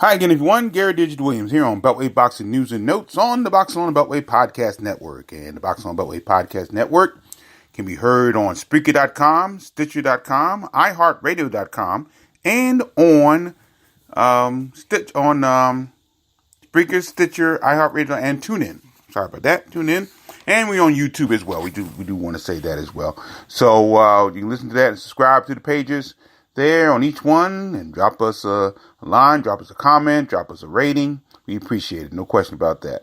Hi again, everyone. Gary Digit Williams here on Beltway Boxing News and Notes on the Boxing on the Beltway Podcast Network. And the Boxing on the Beltway Podcast Network can be heard on Spreaker.com, Stitcher.com, iHeartRadio.com, and on Spreaker, Stitcher, iHeartRadio, and TuneIn. Sorry about that. TuneIn. And we're on YouTube as well. We do want to say that as well. So you can listen to that and subscribe to the pages there on each one, and drop us a line, drop us a comment, drop us a rating. We appreciate it. No question about that.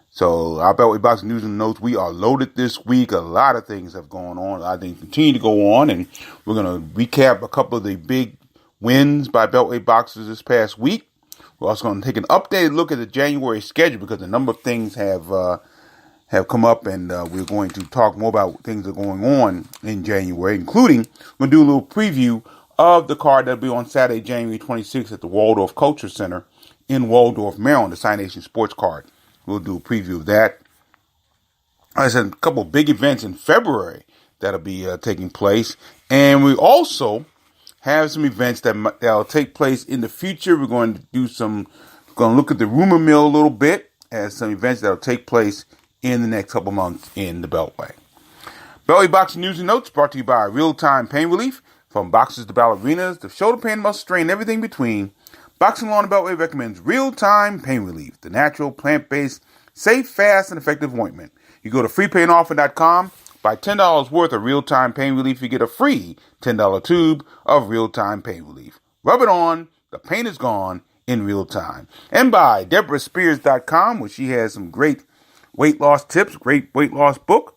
So our Beltway Boxing News and Notes, we are loaded this week. A lot of things have gone on. A lot of things continue to go on, and we're going to recap a couple of the big wins by Beltway boxers this past week. We're also going to take an updated look at the January schedule because a number of things have come up, and we're going to talk more about things that are going on in January, including we're going to do a little preview of the card that'll be on Saturday, January 26th at the Waldorf Culture Center in Waldorf, Maryland, the Sign Nation Sports Card. We'll do a preview of that. I said a couple of big events in February that'll be taking place. And we also have some events that'll take place in the future. We're going to look at the rumor mill a little bit as some events that'll take place in the next couple months in the Beltway. Beltway Boxing News and Notes brought to you by Real Time Pain Relief. From boxers to ballerinas, the shoulder pain, muscle strain, everything between, Boxing Law and Beltway recommends real-time pain relief, the natural, plant-based, safe, fast, and effective ointment. You go to freepainoffer.com, buy $10 worth of real-time pain relief, you get a free $10 tube of real-time pain relief. Rub it on, the pain is gone in real time. And by DeborahSpears.com, where she has some great weight loss tips, great weight loss book.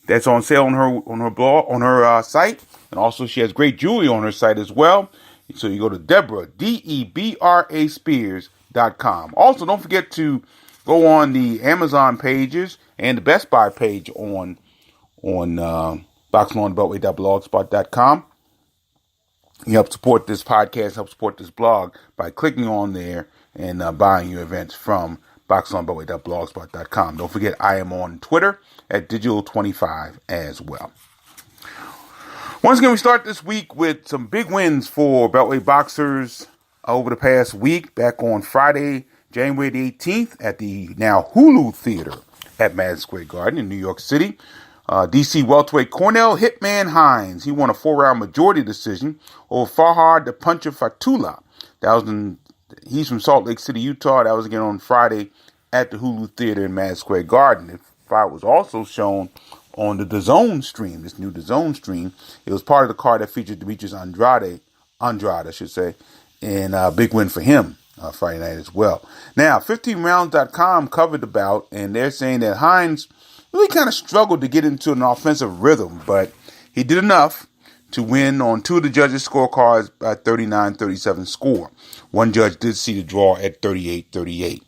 That's on sale on her blog, on her site. And also she has great jewelry on her site as well. So you go to Deborah, Debra Spears.com. Also, don't forget to go on the Amazon pages and the Best Buy page on boxingonthebeltway.blogspot.com. You help support this podcast, help support this blog by clicking on there and buying your events from boxingonthebeltway.blogspot.com. Don't forget, I am on Twitter at Digital25 as well. Once again, we start this week with some big wins for Beltway boxers over the past week. Back on Friday, January the 18th at the now Hulu Theater at Madison Square Garden in New York City. DC welterweight Cornell Hitman Hines. He won a 4-round majority decision over Farhad the Puncher Fatullah. He's from Salt Lake City, Utah. That was again on Friday at the Hulu Theater in Madison Square Garden. The fight was also shown on the DAZN stream, this new DAZN stream. It was part of the card that featured Demetrius Andrade, I should say, and a big win for him Friday night as well. Now, 15rounds.com covered the bout, and they're saying that Hines really kind of struggled to get into an offensive rhythm, but he did enough to win on two of the judges' scorecards by 39-37 score. One judge did see the draw at 38-38.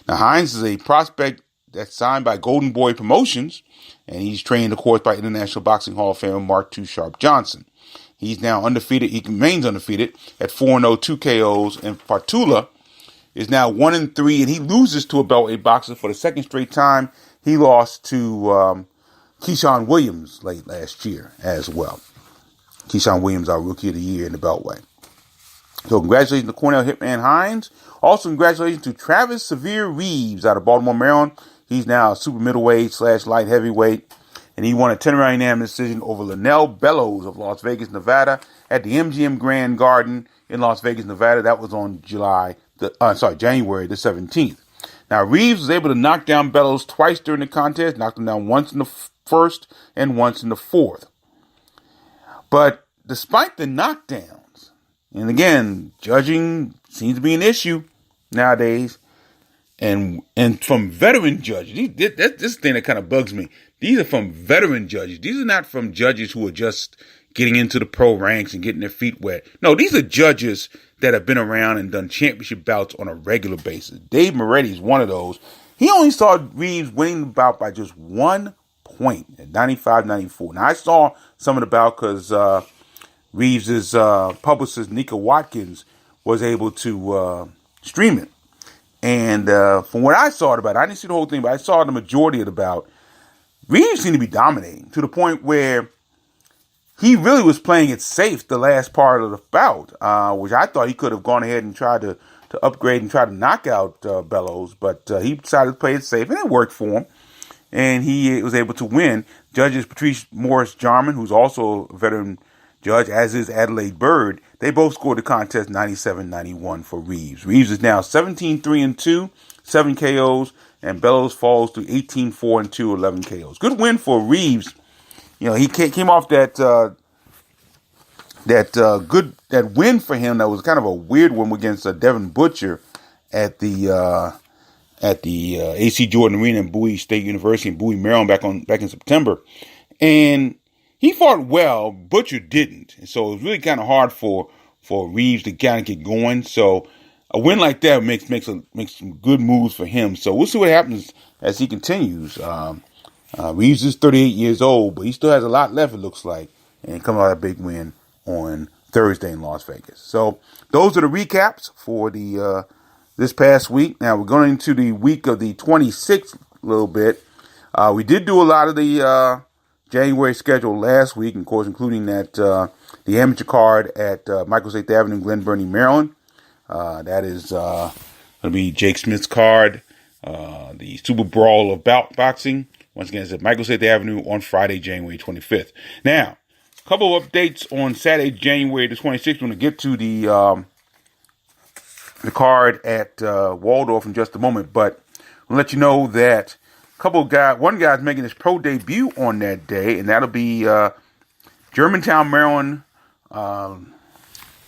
Now, Hines is a prospect that's signed by Golden Boy Promotions, and he's trained, of course, by International Boxing Hall of Famer Mark Too Sharp Johnson. He's now undefeated. He remains undefeated at 4-0, 2 KOs, and Fatullah is now 1-3, and he loses to a Beltway boxer for the second straight time. He lost to Keyshawn Williams late last year as well. Keyshawn Williams, our Rookie of the Year in the Beltway. So congratulations to Cornell Hitman Hines. Also congratulations to Travis Severe Reeves out of Baltimore, Maryland. He's now a super middleweight / light heavyweight. And he won a 10-round unanimous decision over Linnell Bellows of Las Vegas, Nevada at the MGM Grand Garden in Las Vegas, Nevada. That was on January the 17th. Now, Reeves was able to knock down Bellows twice during the contest, knocked him down once in the first and once in the fourth. But despite the knockdowns, and again, judging seems to be an issue nowadays, and from veteran judges, this thing that kind of bugs me. These are from veteran judges. These are not from judges who are just getting into the pro ranks and getting their feet wet. No, these are judges that have been around and done championship bouts on a regular basis. Dave Moretti is one of those. He only saw Reeves winning the bout by just 1 point at 95-94. Now, I saw some of the bout because Reeves' publicist, Nika Watkins, was able to stream it. And from what I saw about it, I didn't see the whole thing, but I saw the majority of the bout. Reeves seemed to be dominating to the point where he really was playing it safe the last part of the bout, which I thought he could have gone ahead and tried to upgrade and try to knock out Bellows, but he decided to play it safe, and it worked for him, and he was able to win. Judges Patrice Morris-Jarman, who's also a veteran judge, as is Adelaide Bird, they both scored the contest 97-91 for Reeves. Reeves is now 17-3-2, 7 KOs, and Bellows falls to 18-4-2, 11 KOs. Good win for Reeves. You know, he came off that win for him. That was kind of a weird one against Devin Butcher at the AC Jordan Arena in Bowie State University in Bowie, Maryland, back in September, and he fought well. Butcher didn't, and so it was really kind of hard for Reeves to kind of get going. So a win like that makes some good moves for him. So we'll see what happens as he continues. Reeves is 38 years old, but he still has a lot left, it looks like, and coming out a big win on Thursday in Las Vegas. So those are the recaps for the this past week. Now we're going into the week of the 26th a little bit. We did do a lot of the January schedule last week, and of course, including that the amateur card at Michael 8th Avenue in Glen Burnie, Maryland. That is going to be Jake Smith's card, the Super Brawl of Boxing. Once again, it's at Michael 8th Avenue on Friday, January 25th. Now, a couple of updates on Saturday, January the 26th. We're going to get to the card at Waldorf in just a moment, but I'll let you know that one guy's making his pro debut on that day, and that'll be Germantown, Maryland,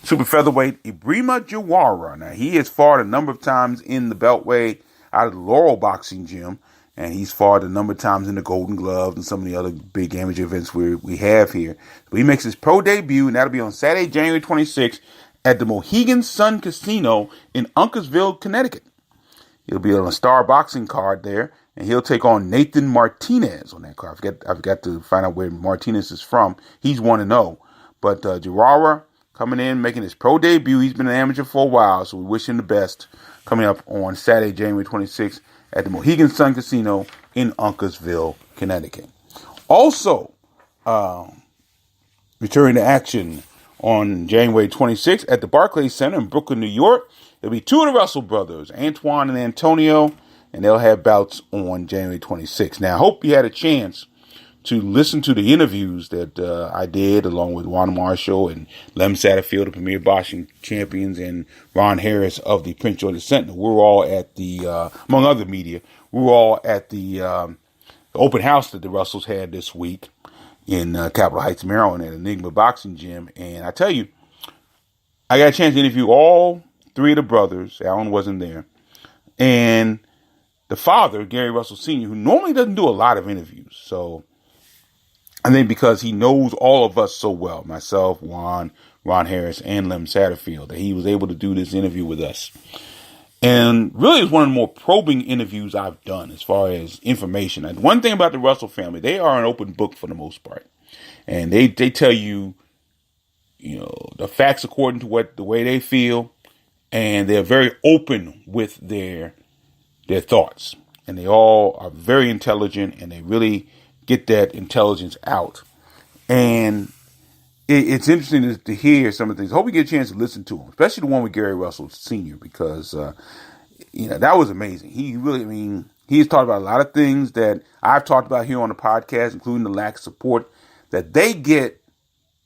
super featherweight Ibrima Jawara. Now, he has fought a number of times in the Beltway out of the Laurel Boxing Gym, and he's fought a number of times in the Golden Gloves and some of the other big amateur events we have here. But he makes his pro debut, and that'll be on Saturday, January 26th at the Mohegan Sun Casino in Uncasville, Connecticut. He'll be on a Star Boxing card there, and he'll take on Nathan Martinez on that card. I forgot to find out where Martinez is from. He's 1-0. But Jawara coming in, making his pro debut. He's been an amateur for a while, so we wish him the best coming up on Saturday, January 26th at the Mohegan Sun Casino in Uncasville, Connecticut. Also, returning to action on January 26th at the Barclays Center in Brooklyn, New York. It'll be two of the Russell brothers, Antoine and Antonio, and they'll have bouts on January 26th. Now, I hope you had a chance to listen to the interviews that I did along with Juan Marshall and Lem Satterfield, the premier boxing champions, and Ron Harris of the Prince George's Sentinel. We're all at the, among other media, we were all at the open house that the Russells had this week in Capitol Heights, Maryland at Enigma Boxing Gym. And I tell you, I got a chance to interview all three of the brothers. Alan wasn't there. And the father, Gary Russell Sr., who normally doesn't do a lot of interviews. So I think because he knows all of us so well, myself, Juan, Ron Harris, and Lem Satterfield, that he was able to do this interview with us. And really it's one of the more probing interviews I've done as far as information. And one thing about the Russell family, they are an open book for the most part. And they tell you, the facts according to the way they feel. And they're very open with their thoughts. And they all are very intelligent, and they really get that intelligence out. And it's interesting to hear some of the things. I hope you get a chance to listen to them, especially the one with Gary Russell Sr., because, that was amazing. He really, he's talked about a lot of things that I've talked about here on the podcast, including the lack of support that they get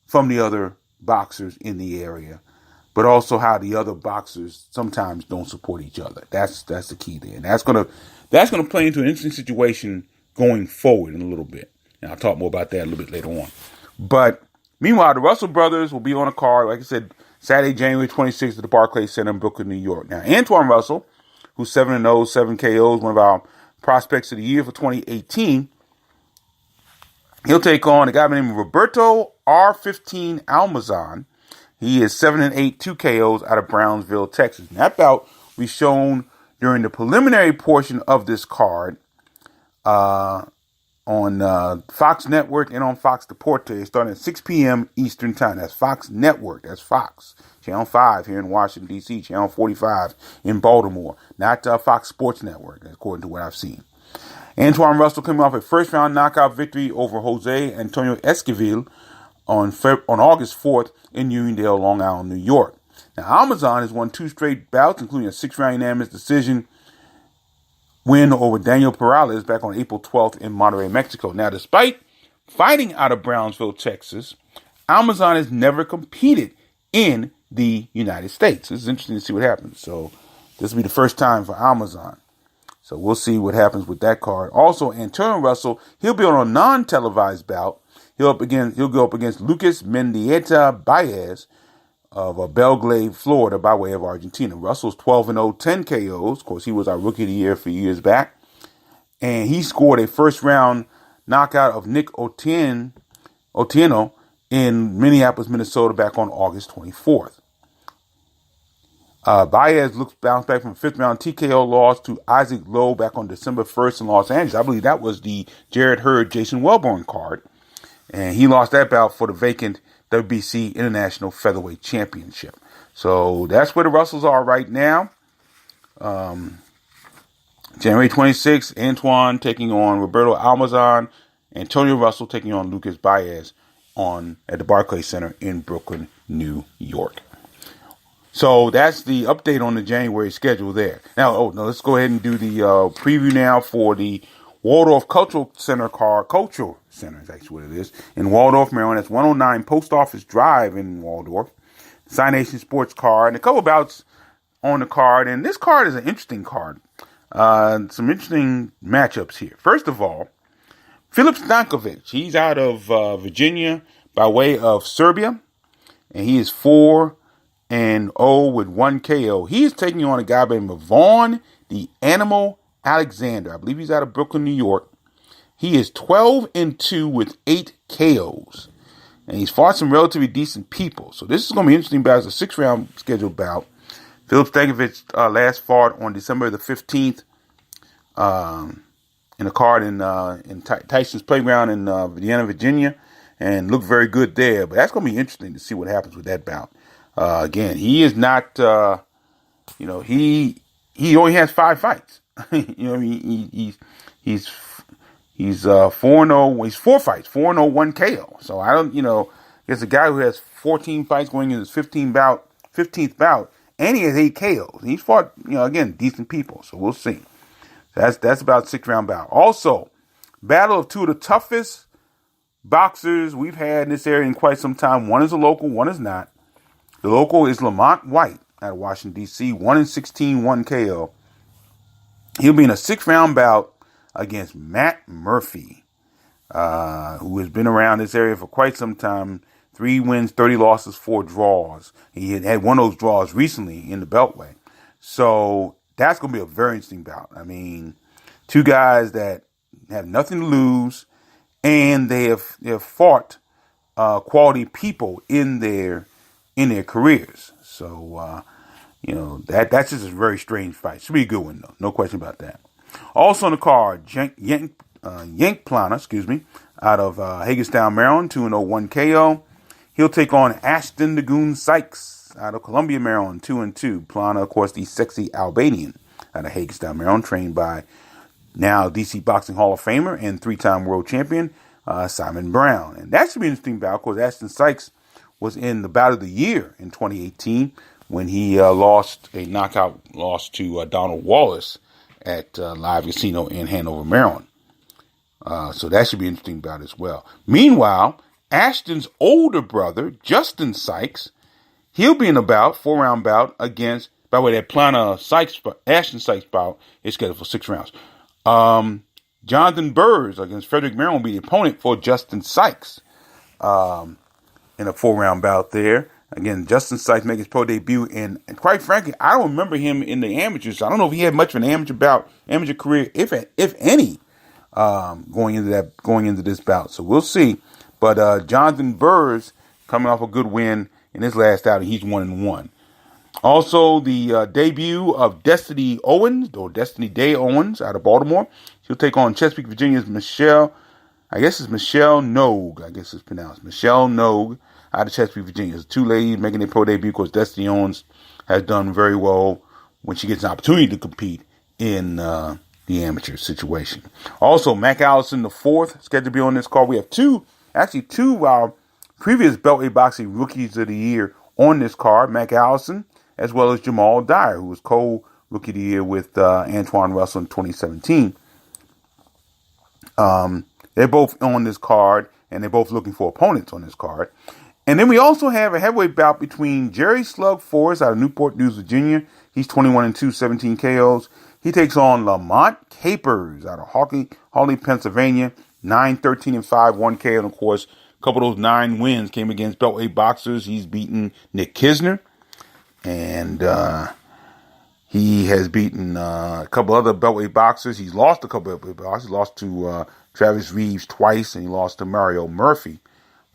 from the other boxers in the area, but also how the other boxers sometimes don't support each other. That's the key there. And that's gonna play into an interesting situation going forward in a little bit. And I'll talk more about that a little bit later on. But meanwhile, the Russell brothers will be on a card, like I said, Saturday, January 26th at the Barclays Center in Brooklyn, New York. Now, Antoine Russell, who's 7-0, 7 KOs, one of our prospects of the year for 2018, he'll take on a guy named Roberto R15 Almazan. He is 7-8, 2 KOs out of Brownsville, Texas. And that bout will be shown during the preliminary portion of this card on Fox Network and on Fox Deporte, starting at 6 p.m. Eastern Time. That's Fox Network. That's Fox. Channel 5 here in Washington, D.C. Channel 45 in Baltimore. Not Fox Sports Network, according to what I've seen. Antoine Russell coming off a first-round knockout victory over Jose Antonio Esquivel on August 4th in Uniondale, Long Island, New York. Now, Amazon has won 2 straight bouts, including a 6-round unanimous decision win over Daniel Perales back on April 12th in Monterrey, Mexico. Now, despite fighting out of Brownsville, Texas, Amazon has never competed in the United States. This is interesting to see what happens. So this will be the first time for Amazon. So we'll see what happens with that card. Also, Antonio Russell, he'll be on a non-televised bout. He'll go up against Lucas Mendieta Baez of Beltway, Florida, by way of Argentina. Russell's 12-0, 10 KOs. Of course, he was our Rookie of the Year a few years back. And he scored a first-round knockout of Nick Otieno in Minneapolis, Minnesota, back on August 24th. Baez bounced back from a 5th-round TKO loss to Isaac Lowe back on December 1st in Los Angeles. I believe that was the Jared Hurd, Jason Wellborn card. And he lost that bout for the vacant WBC International Featherweight Championship. So that's where the Russells are right now. January 26th, Antoine taking on Roberto Almazan. Antonio Russell taking on Lucas Baez at the Barclays Center in Brooklyn, New York. So that's the update on the January schedule there. Now, let's go ahead and do the preview now for the Waldorf Cultural Center card. Cultural Center is actually what it is. In Waldorf, Maryland. That's 109 Post Office Drive in Waldorf. Signation Sports card. And a couple bouts on the card. And this card is an interesting card. Some interesting matchups here. First of all, Filip Stankovic. He's out of Virginia by way of Serbia. And he is 4-0 with 1 KO. He is taking on a guy by the name of Vaughn the Animal Alexander. I believe he's out of Brooklyn, New York. He is 12-2 with 8 KOs. And he's fought some relatively decent people. So this is going to be interesting bout. It's a 6-round scheduled bout. Filip Stankovic last fought on December the 15th in a card in Tyson's Playground in Vienna, Virginia. And looked very good there. But that's going to be interesting to see what happens with that bout. Again, he is not, he only has 5 fights. He's 4-0. He's 4 fights, 4-0, 1 KO. So I don't, there's a guy who has 14 fights going in his 15th bout, and he has 8 KOs. He's fought, again, decent people. So we'll see. That's about a 6-round bout. Also, battle of 2 of the toughest boxers we've had in this area in quite some time. One is a local, one is not. The local is Lamont White out of Washington, D.C., 1-16, 1 KO. He'll be in a 6-round bout against Matt Murphy, who has been around this area for quite some time. 3 wins, 30 losses, 4 draws. He had one of those draws recently in the Beltway. So that's going to be a very interesting bout. I mean, 2 guys that have nothing to lose, and they have fought quality people in their careers. So, that's just a very strange fight. Should be a good one, though. No question about that. Also on the card, Yank Plana, out of Hagerstown, Maryland, 2-0, 1 KO. He'll take on Ashton the Goon Sykes out of Columbia, Maryland, 2-2. Plana, of course, the sexy Albanian out of Hagerstown, Maryland, trained by now DC Boxing Hall of Famer and 3-time world champion Simon Brown. And that should be an interesting bout. Of course, Ashton Sykes was in the bout of the year in 2018 when he lost a knockout loss to Donald Wallace at Live Casino in Hanover, Maryland. So that should be an interesting bout as well. Meanwhile, Ashton's older brother, Justin Sykes, he'll be in a bout, 4-round bout against, by the way, that Ashton Sykes bout is scheduled for 6 rounds. Jonathan Burrs against Frederick Merrill will be the opponent for Justin Sykes in a 4-round bout there. Again, Justin Sykes making his pro debut, and quite frankly, I don't remember him in the amateurs. I don't know if he had much of an amateur career, if any, going into this bout. So we'll see. But Jonathan Burrs coming off a good win in his last outing. He's 1-1. Also, the debut of Destiny Day Owens out of Baltimore. She'll take on Chesapeake, Virginia's Michelle Nogue. Michelle Nogue out of Chesapeake, Virginia. There's 2 ladies making their pro debut because Destiny Owens has done very well when she gets an opportunity to compete in the amateur situation. Also, Mac Allison IV scheduled to be on this card. We have two previous Beltway boxing rookies of the year on this card, Mac Allison, as well as Jamal Dyer, who was co-rookie of the year with Antoine Russell in 2017. They're both on this card, and they're both looking for opponents on this card. And then we also have a heavyweight bout between Jerry Slug Forrest out of Newport News, Virginia. He's 21-2, 17 KOs. He takes on Lamont Capers out of Hawley, Pennsylvania, 9-13-5, 1 KO. And of course, a couple of those 9 wins came against Beltway boxers. He's beaten Nick Kisner, and he has beaten a couple other Beltway boxers. He's lost a couple of Beltway boxers. He lost to Travis Reeves twice, and he lost to Mario Murphy.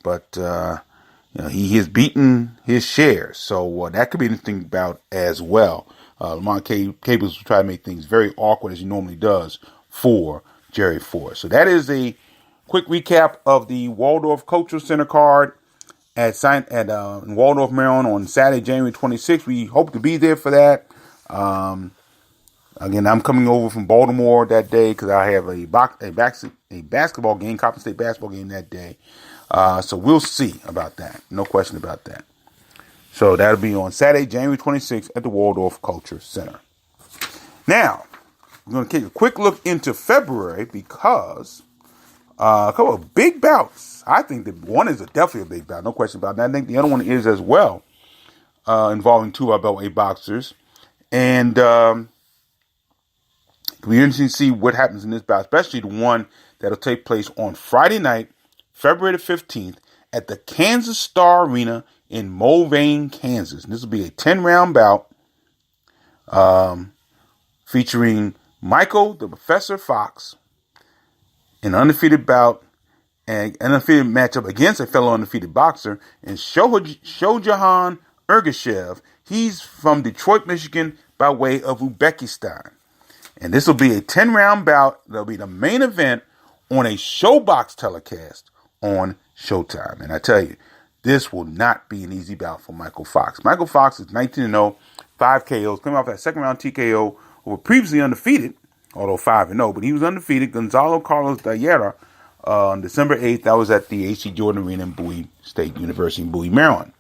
But he has beaten his share, so that could be an interesting bout as well. Lamont Capers will try to make things very awkward, as he normally does, for Jerry Forrest. So that is a quick recap of the Waldorf Cultural Center card in Waldorf, Maryland on Saturday, January 26th. We hope to be there for that. Again, I'm coming over from Baltimore that day because I have a basketball game, Coppin State basketball game that day. So we'll see about that. No question about that. So that'll be on Saturday, January 26th at the Waldorf Culture Center. Now, we're going to take a quick look into February because a couple of big bouts. I think that one is definitely a big bout, no question about that. I think the other one is as well, involving 2 of our Beltway boxers. And it'll be interesting to see what happens in this bout, especially the one that'll take place on Friday night, February the 15th, at the Kansas Star Arena in Mulvane, Kansas. And this will be a 10-round bout featuring Michael the Professor Fox, an undefeated bout, and an undefeated matchup against a fellow undefeated boxer, and Shojahan Ergashev. He's from Detroit, Michigan, by way of Uzbekistan. And this will be a 10-round bout. That'll be the main event on a ShoBox telecast on Showtime. And I tell you, this will not be an easy bout for Michael Fox. Michael Fox is 19-0, 5 KOs, coming off that second-round TKO over previously undefeated, although 5-0, but he was undefeated, Gonzalo Carlos Dayera, on December 8th. That was at the H.C. Jordan Arena in Bowie State University in Bowie, Maryland.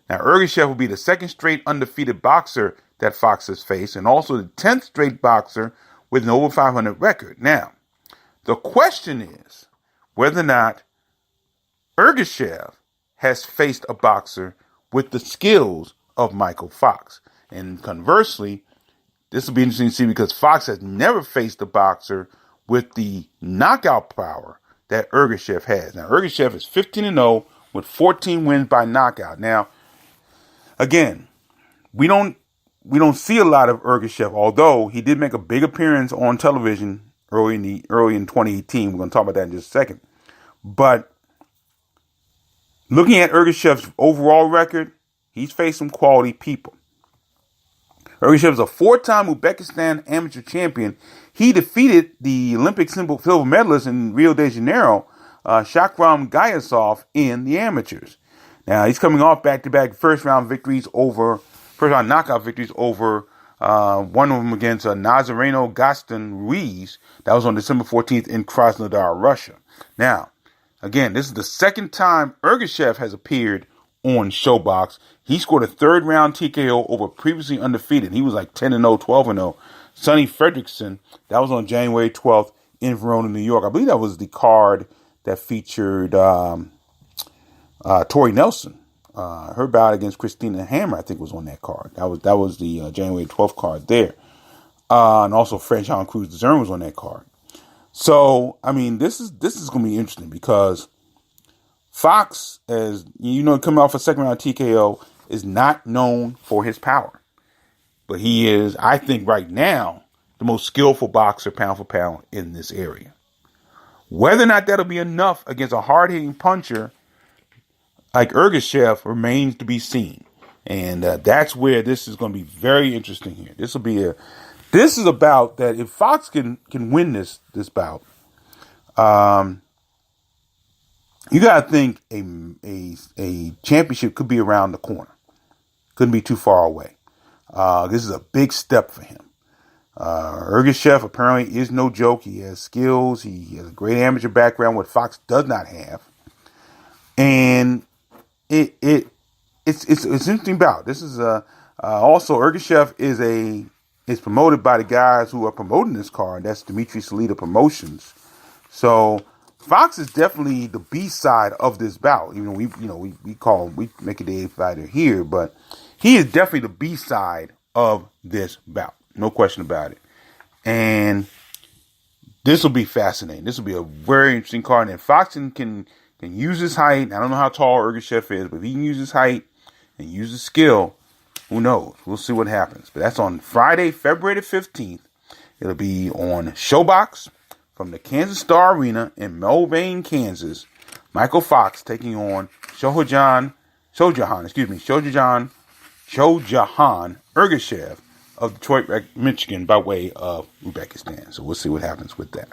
Now, Ergashev will be the second straight undefeated boxer that Fox has faced, and also the 10th straight boxer with an over 500 record. Now, the question is whether or not Ergashev has faced a boxer with the skills of Michael Fox. And conversely, this will be interesting to see because Fox has never faced a boxer with the knockout power that Ergashev has. Now, Ergashev is 15-0 with 14 wins by knockout. Now, again, we don't see a lot of Ergashev, although he did make a big appearance on television early in 2018. We're going to talk about that in just a second. But looking at Ergashev's overall record, he's faced some quality people. Ergashev is a 4-time Uzbekistan amateur champion. He defeated the Olympic silver medalist in Rio de Janeiro, Shakram Gayasov, in the amateurs. Now, he's coming off back-to-back first-round knockout victories over one of them against Nazareno Gaston Ruiz. That was on December 14th in Krasnodar, Russia. Now, again, this is the second time Ergashev has appeared on ShoBox. He scored a 3rd-round TKO over previously undefeated. He was like 10-0, 12-0. Sonny Fredrickson. That was on January 12th in Verona, New York. I believe that was the card that featured Tori Nelson. Her bout against Christina Hammer, I think, was on that card. That was the January 12th card there. And also Franchon Cruz de Zern was on that card. So, I mean, this is going to be interesting because Fox, as you know, coming off a second-round TKO, is not known for his power. But he is, I think, right now, the most skillful boxer pound for pound in this area. Whether or not that'll be enough against a hard-hitting puncher like Ergashev remains to be seen. And that's where this is going to be very interesting here. This is a bout that if Fox can win this bout, you got to think a championship could be around the corner. Couldn't be too far away. This is a big step for him. Ergashev apparently is no joke. He has skills. He has a great amateur background, what Fox does not have. And it it's an interesting bout. This is also Ergashev is promoted by the guys who are promoting this card. That's Dimitri Salita Promotions. So Fox is definitely the B side of this bout. We make it the A fighter here, but he is definitely the B side of this bout. No question about it. And this will be fascinating. This will be a very interesting card. And Fox can use his height. I don't know how tall Ergashev is, but if he can use his height and use his skill, who knows? We'll see what happens. But that's on Friday, February the 15th. It'll be on Showbox from the Kansas Star Arena in Melvane, Kansas. Michael Fox taking on Shojahan Ergashev of Detroit, Michigan, by way of Uzbekistan. So we'll see what happens with that.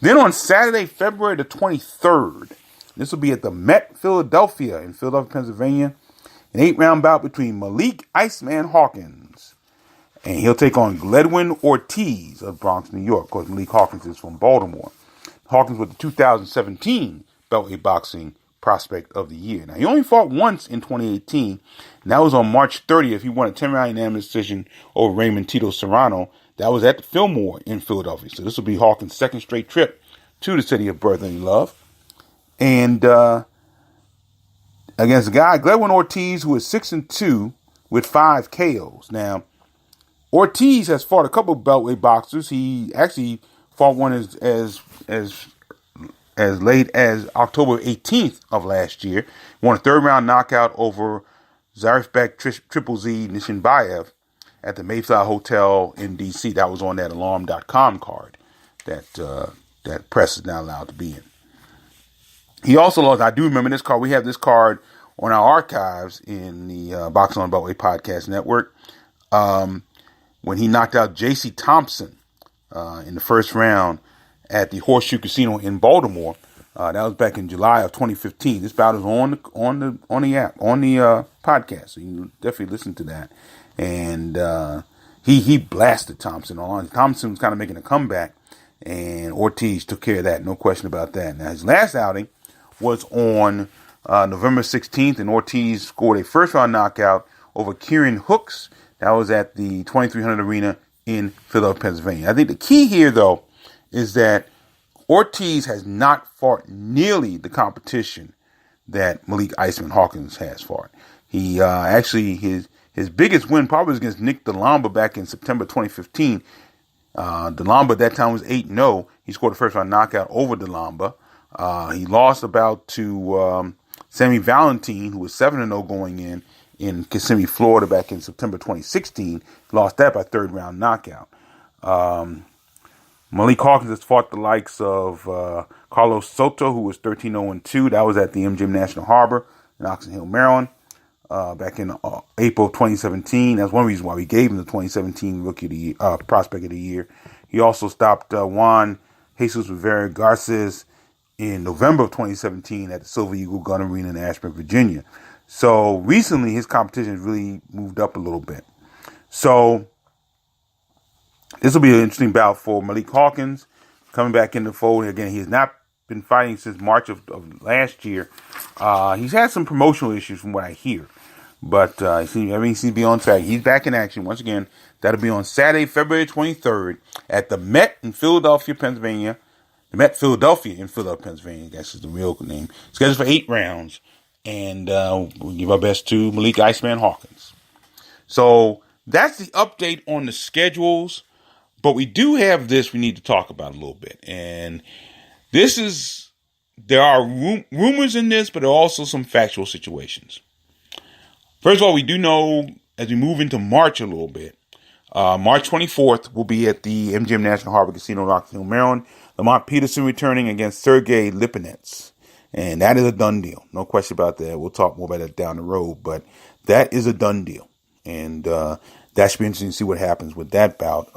Then on Saturday, February the 23rd, this will be at the Met Philadelphia in Philadelphia, Pennsylvania. An 8-round bout between Malik Iceman Hawkins, and he'll take on Gledwin Ortiz of Bronx, New York. Of course, Malik Hawkins is from Baltimore. Hawkins was the 2017 Beltway Boxing Prospect of the Year. Now, he only fought once in 2018, and that was on March 30th. He won a 10-round unanimous decision over Raymond Tito Serrano. That was at the Fillmore in Philadelphia. So this will be Hawkins' second straight trip to the city of birth and love. And against a guy, Gledwin Ortiz, who is 6-2 with 5 KOs. Now, Ortiz has fought a couple of Beltway boxers. He actually fought one as late as October 18th of last year. Won a 3rd-round knockout over Zarifbek Triple Z Nishinbayev at the Mayflower Hotel in D.C. That was on that Alarm.com card that press is not allowed to be in. He also lost, I do remember this card. We have this card on our archives in the Boxing on Beltway Podcast Network. When he knocked out J.C. Thompson in the first round at the Horseshoe Casino in Baltimore. That was back in July of 2015. This bout is on the app, on the podcast, so you can definitely listen to that. And he blasted Thompson on. Thompson was kind of making a comeback, and Ortiz took care of that. No question about that. Now, his last outing was on November 16th, and Ortiz scored a first-round knockout over Kieran Hooks. That was at the 2300 Arena in Philadelphia, Pennsylvania. I think the key here, though, is that Ortiz has not fought nearly the competition that Malik Iceman Hawkins has fought. He actually, his biggest win probably was against Nick DeLamba back in September 2015. DeLamba at that time was 8-0. He scored a first-round knockout over DeLamba. He lost about to Sammy Valentin, who was 7-0 going in Kissimmee, Florida back in September 2016. Lost that by 3rd-round knockout. Malik Hawkins has fought the likes of Carlos Soto, who was 13-0-2. That was at the MGM National Harbor in Oxon Hill, Maryland, back in April of 2017. That's one reason why we gave him the 2017 Rookie of the Year, Prospect of the Year. He also stopped Juan Jesus Rivera Garces in November of 2017 at the Silver Eagle Gun Arena in Ashburn, Virginia. So recently, his competition has really moved up a little bit. So this will be an interesting bout for Malik Hawkins coming back in the fold. Again, he has not been fighting since March of last year. He's had some promotional issues from what I hear, but everything seems to be on track. He's back in action once again. That'll be on Saturday, February 23rd at the Met in Philadelphia, Pennsylvania. The Met Philadelphia in Philadelphia, Pennsylvania. I guess is the real name. Scheduled for 8 rounds. And we'll give our best to Malik Iceman Hawkins. So that's the update on the schedules. But we do have this we need to talk about a little bit. And there are rumors in this, but there are also some factual situations. First of all, we do know as we move into March a little bit, March 24th will be at the MGM National Harbor Casino in Oxon Hill, Maryland. Lamont Peterson returning against Sergey Lipinets. And that is a done deal. No question about that. We'll talk more about that down the road. But that is a done deal. And that should be interesting to see what happens with that bout.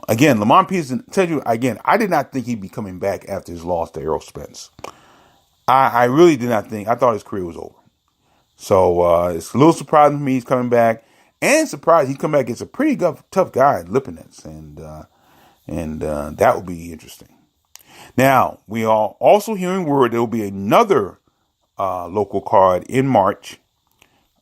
Again, Lamont Peterson, tell you again, I did not think he'd be coming back after his loss to Errol Spence. I really did not think. I thought his career was over. So it's a little surprising for me he's coming back. And surprised he's come back against a pretty tough guy, Lipinets. And that will be interesting. Now, we are also hearing word there will be another local card in March.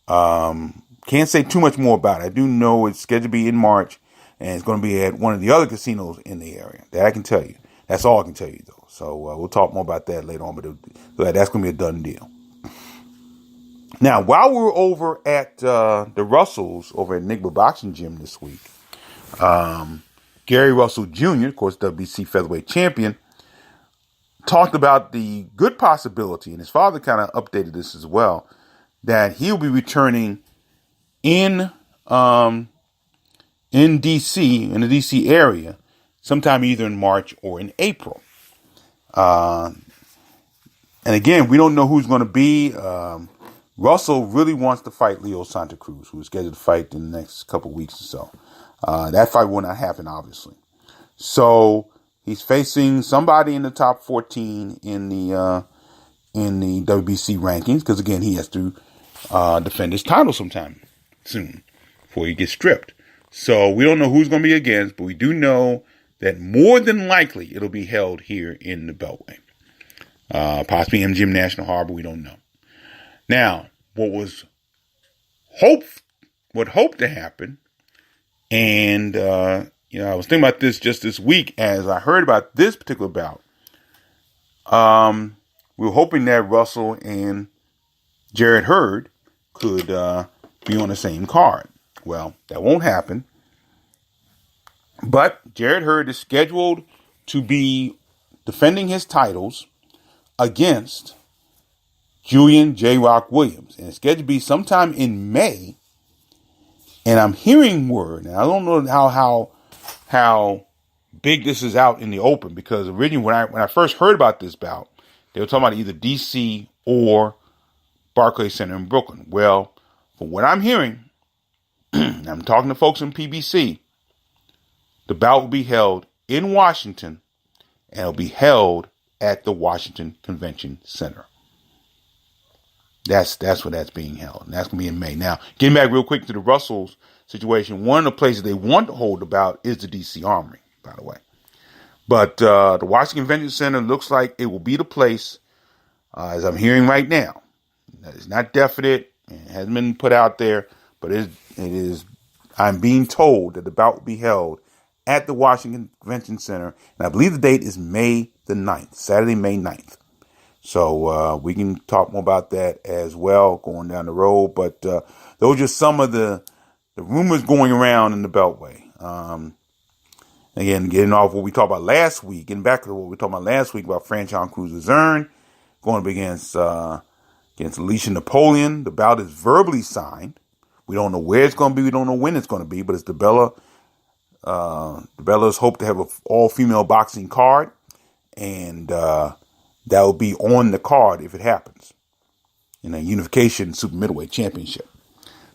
Can't say too much more about it. I do know it's scheduled to be in March, and it's going to be at one of the other casinos in the area. That I can tell you. That's all I can tell you, though. So we'll talk more about that later on, but that's going to be a done deal. Now, while we were over at the Russells over at Nigba Boxing Gym this week, Gary Russell Jr., of course, WBC featherweight champion, talked about the good possibility, and his father kind of updated this as well, that he'll be returning in D.C., in the D.C. area, sometime either in March or in April. And again, we don't know who's going to be. Russell really wants to fight Leo Santa Cruz, who is scheduled to fight in the next couple of weeks or so. That fight will not happen, obviously. So he's facing somebody in the top 14 in the WBC rankings, because again, he has to defend his title sometime soon before he gets stripped. So we don't know who's going to be against, but we do know that more than likely it'll be held here in the Beltway. Possibly MGM National Harbor, we don't know. Now, what hoped to happen, and I was thinking about this just this week as I heard about this particular bout. We were hoping that Russell and Jarrett Hurd could be on the same card. Well, that won't happen. But Jarrett Hurd is scheduled to be defending his titles against Julian J. Rock Williams. And it's scheduled to be sometime in May. And I'm hearing word, and I don't know how big this is out in the open, because originally when I first heard about this bout, they were talking about either DC or Barclays Center in Brooklyn. Well, from what I'm hearing, I'm talking to folks in PBC, the bout will be held in Washington, and it'll be held at the Washington Convention Center. That's where that's being held, and that's going to be in May. Now, getting back real quick to the Russells situation, one of the places they want to hold the bout is the D.C. Armory, by the way. But the Washington Convention Center looks like it will be the place, as I'm hearing right now. It's not definite, it hasn't been put out there, but it is. I'm being told that the bout will be held at the Washington Convention Center, and I believe the date is May the 9th, Saturday, May 9th. So we can talk more about that as well going down the road. But those are just some of the rumors going around in the Beltway. Again, getting off what we talked about last week, getting back to what we talked about last week about Franchon Cruz-Azern going up against Alicia Napoleon. The bout is verbally signed. We don't know where it's going to be. We don't know when it's going to be, but it's the Bellas hope to have an all-female boxing card, and that will be on the card if it happens in a unification super middleweight championship.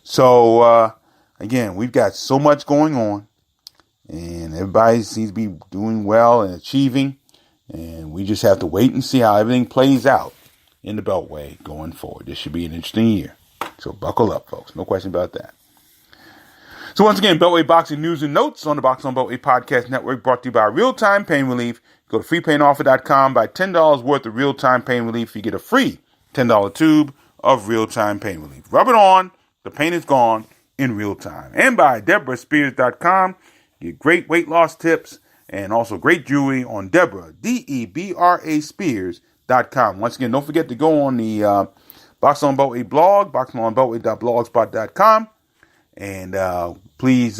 So, again, we've got so much going on, and everybody seems to be doing well and achieving, and we just have to wait and see how everything plays out in the Beltway going forward. This should be an interesting year. So buckle up, folks. No question about that. So once again, Beltway Boxing News and Notes on the Boxing on Beltway Podcast Network, brought to you by Real Time Pain Relief. Go to freepainoffer.com, buy $10 worth of Real Time Pain Relief. You get a free $10 tube of Real Time Pain Relief. Rub it on. The pain is gone in real time. And by DeborahSpears.com. Get great weight loss tips and also great jewelry on Deborah, Debra Spears.com. Once again, don't forget to go on the Boxing on Beltway blog, boxingonbeltway.blogspot.com. And please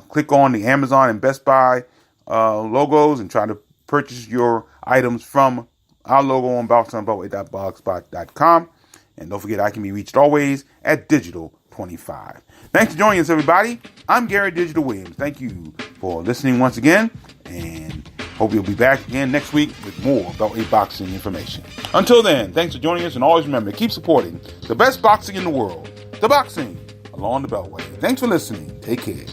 click on the Amazon and Best Buy logos and try to purchase your items from our logo on boxingonbeltway.blogspot.com. And don't forget, I can be reached always at Digital25. Thanks for joining us, everybody. I'm Gary Digital Williams. Thank you for listening once again, and hope you'll be back again next week with more Beltway boxing information. Until then, thanks for joining us, and always remember to keep supporting the best boxing in the world, the boxing along the Beltway. Thanks for listening. Take care.